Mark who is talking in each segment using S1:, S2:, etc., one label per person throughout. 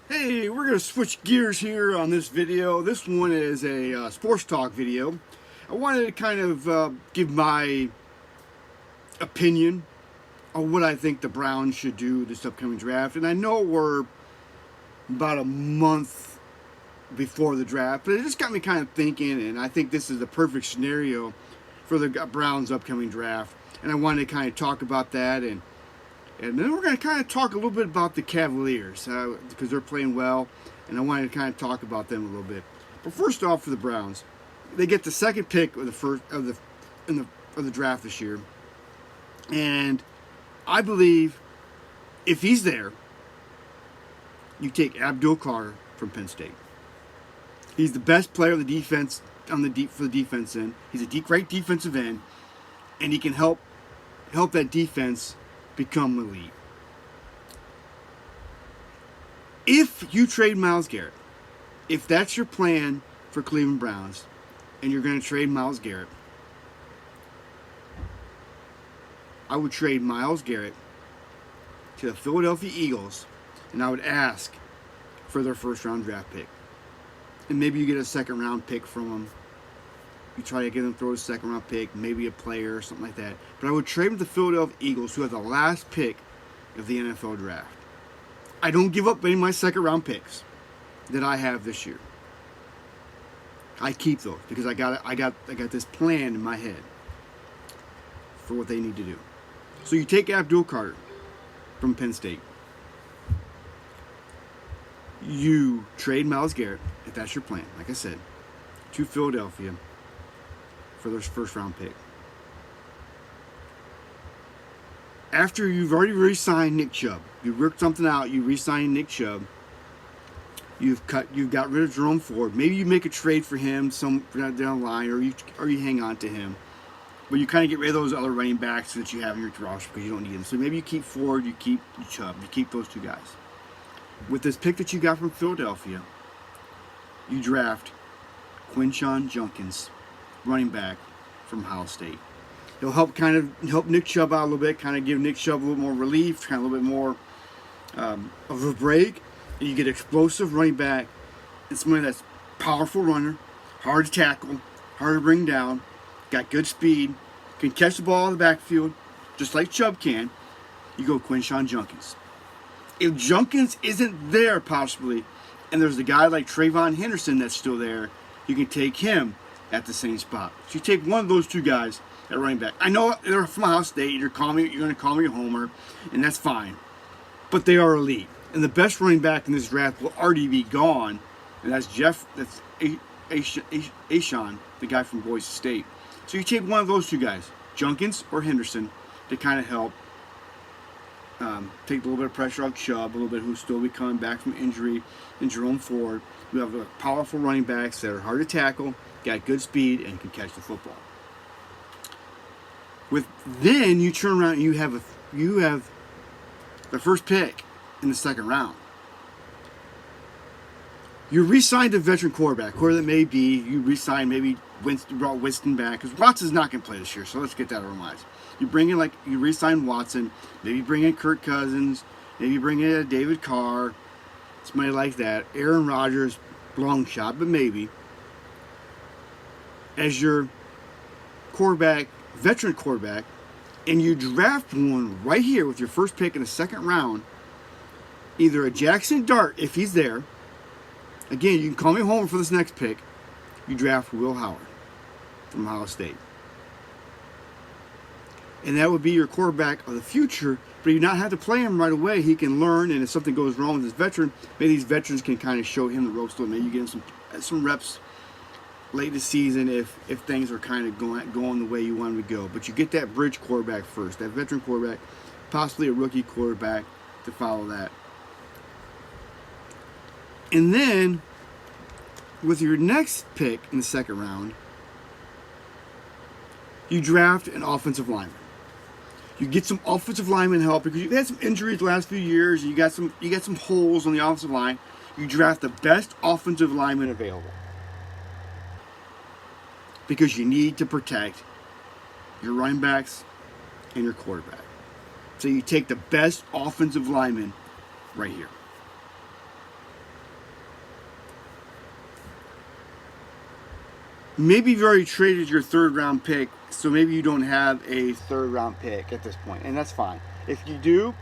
S1: Hey, we're going to switch gears here on this video. This one is a sports talk video. I wanted to kind of give my opinion on what I think the Browns should do this upcoming draft. And I know we're about a month before the draft, but it just got me kind of thinking, and I think this is the perfect scenario for the Browns' upcoming draft. And I wanted to kind of talk about that, and then we're going to kind of talk a little bit about the Cavaliers because they're playing well, and I wanted to kind of talk about them a little bit. But first off, for the Browns, they get the second pick of the draft this year, and I believe if he's there, you take Abdul Carter from Penn State. He's the best player of the defense for the defense end. He's a great defensive end, and he can help that defense become elite. If you trade Myles Garrett, if that's your plan for Cleveland Browns, and you're going to trade Myles Garrett, I would trade Myles Garrett to the Philadelphia Eagles, and I would ask for their first-round draft pick. And maybe you get a second-round pick from them. You try to get them to throw a second-round pick, maybe a player or something like that. But I would trade them to the Philadelphia Eagles, who have the last pick of the NFL draft. I don't give up any of my second-round picks that I have this year. I keep those because I got this plan in my head for what they need to do. So you take Abdul Carter from Penn State. You trade Myles Garrett, if that's your plan, like I said, to Philadelphia for their first-round pick. After you've already re-signed Nick Chubb, you worked something out, you re-signed Nick Chubb, you've got rid of Jerome Ford. Maybe you make a trade for him down the line, or you hang on to him. But you kind of get rid of those other running backs that you have in your roster because you don't need them. So maybe you keep Ford, you keep Chubb, you keep those two guys. With this pick that you got from Philadelphia, you draft Quinshon Judkins, running back from Ohio State. He'll help Nick Chubb out a little bit, kind of give Nick Chubb a little more relief, kind of a little bit more of a break. And you get explosive running back and somebody that's powerful runner, hard to tackle, hard to bring down, got good speed, can catch the ball in the backfield, just like Chubb can. You go Quinshon Judkins. If Judkins isn't there possibly, and there's a guy like Trayvon Henderson that's still there, you can take him at the same spot. So you take one of those two guys at running back. I know they're from Ohio State. You're going to call me a homer, and that's fine. But they are elite. And the best running back in this draft will already be gone, and that's Ashawn, the guy from Boise State. So you take one of those two guys, Judkins or Henderson, to kind of help take a little bit of pressure off Chubb, a little bit who's still be coming back from injury, and Jerome Ford. You have powerful running backs that are hard to tackle, got good speed, and can catch the football. Then you turn around and you have the first pick in the second round. You re-signed a veteran quarterback, whoever that may be. You re-signed maybe brought Winston back because Watson's not going to play this year. So let's get that out of our minds. You re-sign Watson, maybe bring in Kirk Cousins, maybe bring in David Carr, somebody like that. Aaron Rodgers, long shot, but maybe as your quarterback, veteran quarterback, and you draft one right here with your first pick in the second round, either a Jackson Dart if he's there. Again, you can call me home for this next pick. You draft Will Howard from Ohio State. And that would be your quarterback of the future, but you not have to play him right away. He can learn, and if something goes wrong with this veteran, maybe these veterans can kind of show him the ropes. Maybe you get him some reps late this season if things are kind of going the way you want them to go. But you get that bridge quarterback first, that veteran quarterback, possibly a rookie quarterback to follow that. And then, with your next pick in the second round, you draft an offensive lineman. You get some offensive lineman help because you've had some injuries the last few years. You got some holes on the offensive line. You draft the best offensive lineman available because you need to protect your running backs and your quarterback. So you take the best offensive lineman right here. Maybe you've already traded your third round pick, so maybe you don't have a third round pick at this point, and that's fine. If you do,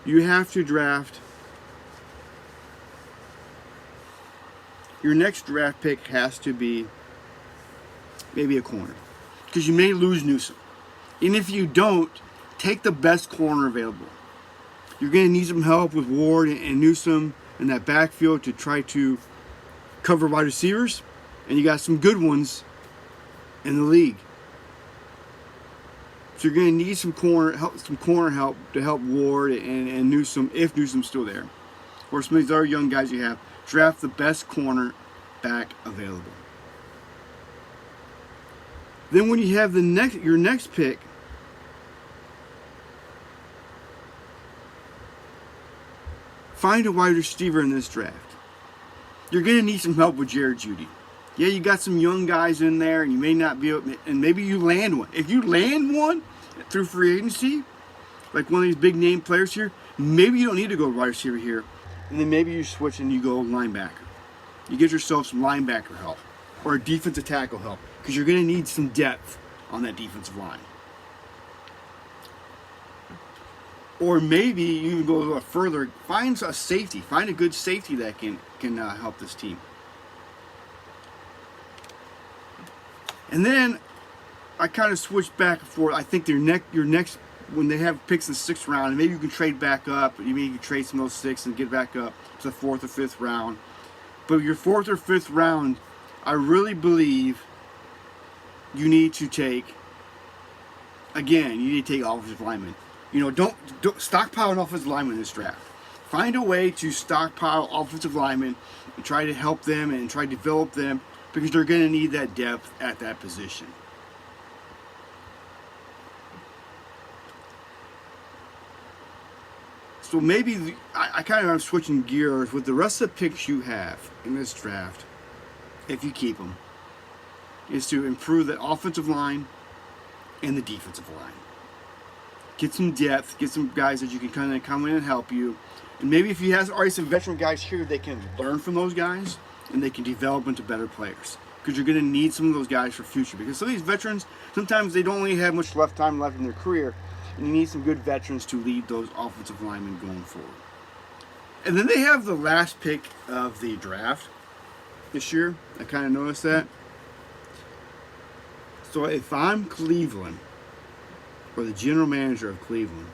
S1: you have to draft. Your next draft pick has to be maybe a corner, because you may lose Newsom. And if you don't, take the best corner available. You're going to need some help with Ward and Newsom in that backfield to try to cover wide receivers, and you got some good ones in the league. So you're going to need some corner help to help Ward and Newsom, if Newsom's still there, or some of these other young guys you have. Draft the best corner back available. Then when you have your next pick, find a wide receiver in this draft. You're going to need some help with Jared Jeudy. Yeah, you got some young guys in there, and you may not be able, and maybe you land one. If you land one through free agency, like one of these big name players here, maybe you don't need to go wide receiver here, and then maybe you switch and you go linebacker. You get yourself some linebacker help or a defensive tackle help, because you're going to need some depth on that defensive line. Or maybe you can go a little further. Find a safety. Find a good safety that can help this team. And then I kind of switched back and forth. I think your next when they have picks in the 6th round, and maybe you can trade back up. Maybe you can trade some of those 6 and get back up to the 4th or 5th round. But your 4th or 5th round, I really believe you need to take. Again, you need to take offensive linemen. Don't stockpile an offensive lineman in this draft. Find a way to stockpile offensive linemen and try to help them and try to develop them, because they're going to need that depth at that position. So maybe I kind of am switching gears with the rest of the picks you have in this draft, if you keep them, is to improve the offensive line and the defensive line. Get some depth, get some guys that you can kind of come in and help you. And maybe if you have already some veteran guys here, they can learn from those guys and they can develop into better players. Because you're going to need some of those guys for future. Because some of these veterans, sometimes they don't really have much time left in their career. And you need some good veterans to lead those offensive linemen going forward. And then they have the last pick of the draft this year. I kind of noticed that. So if I'm Cleveland, or the general manager of Cleveland,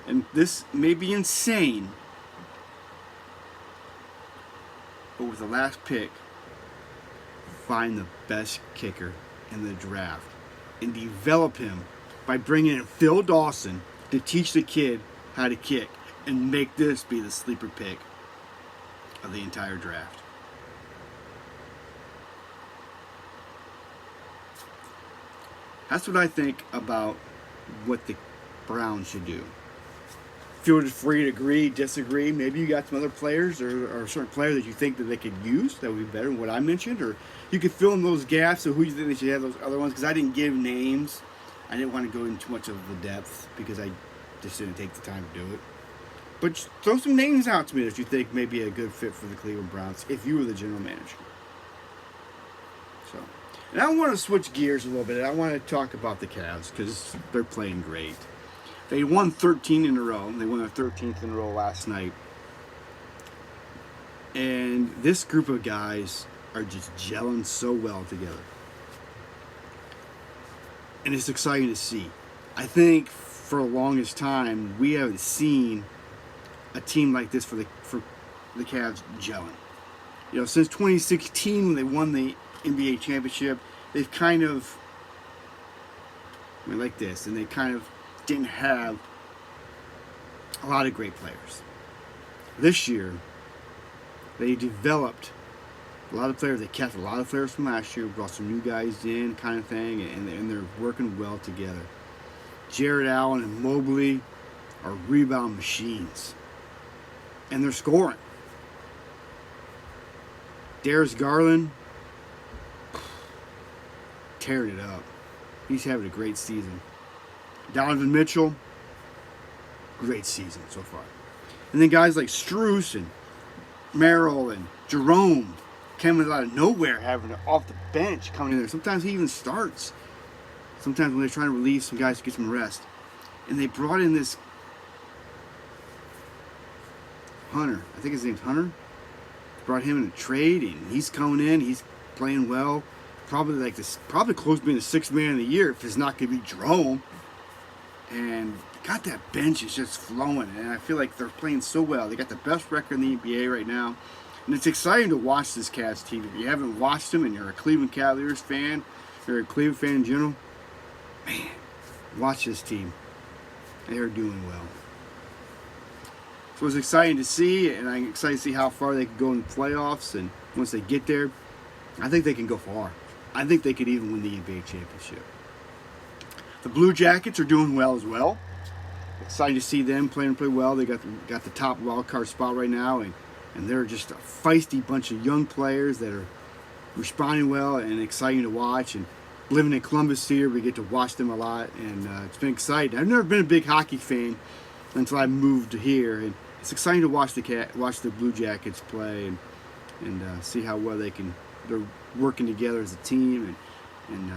S1: and this may be insane, but with the last pick, find the best kicker in the draft and develop him by bringing in Phil Dawson to teach the kid how to kick, and make this be the sleeper pick of the entire draft. That's what I think about what the Browns should do. Feel free to agree, disagree. Maybe you got some other players or a certain player that you think that they could use that would be better than what I mentioned, or you could fill in those gaps of who you think they should have those other ones, because I didn't give names. I didn't want to go into too much of the depth because I just didn't take the time to do it. But just throw some names out to me that you think may be a good fit for the Cleveland Browns if you were the general manager. So, and I want to switch gears a little bit. I want to talk about the Cavs because they're playing great. They won 13 in a row. They won their 13th in a row last night. And this group of guys are just gelling so well together. And it's exciting to see. I think for the longest time, we haven't seen a team like this for the Cavs gelling. Since 2016 when they won the NBA championship, they've kind of went like this, and they kind of didn't have a lot of great players. This year, they developed a lot of players. They kept a lot of players from last year, brought some new guys in, kind of thing, and they're working well together. Jared Allen and Mobley are rebound machines, and they're scoring. Darius Garland, tearing it up. He's having a great season. Donovan Mitchell, great season so far. And then guys like Struce and Merrill and Jerome coming out of nowhere, having it off the bench coming in there. Sometimes he even starts. Sometimes when they're trying to relieve some guys to get some rest. And they brought in this Hunter. I think his name's Hunter. Brought him in a trade, and he's coming in. He's playing well. Probably close to being the sixth man of the year if it's not going to be Jerome. And got that bench is just flowing, and I feel like they're playing so well. They got the best record in the NBA right now, and it's exciting to watch this Cavs team. If you haven't watched them and you're a Cleveland Cavaliers fan, you're a Cleveland fan in general, man, watch this team. They're doing well. So it's exciting to see, and I'm excited to see how far they can go in the playoffs. And once they get there, I think they can go far. I think they could even win the NBA championship. The Blue Jackets are doing well as well. Excited to see them playing pretty well. They got the top wild card spot right now, and they're just a feisty bunch of young players that are responding well and exciting to watch. And living in Columbus here, we get to watch them a lot, and it's been exciting. I've never been a big hockey fan until I moved here, and it's exciting to watch the Blue Jackets play and see how well they're working together as a team and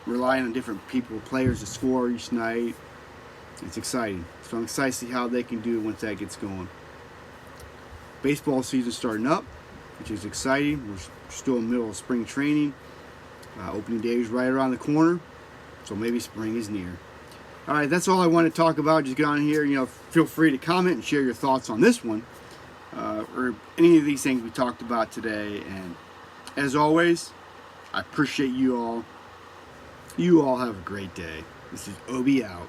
S1: relying on different players to score each night. It's exciting. So I'm excited to see how they can do once that gets going. Baseball season starting up, which is exciting. We're still in the middle of spring training. Opening day is right around the corner, so maybe spring is near. All right, that's all I want to talk about. Just get on here. Feel free to comment and share your thoughts on this one or any of these things we talked about today. And as always, I appreciate you all. You all have a great day. This is OBee out.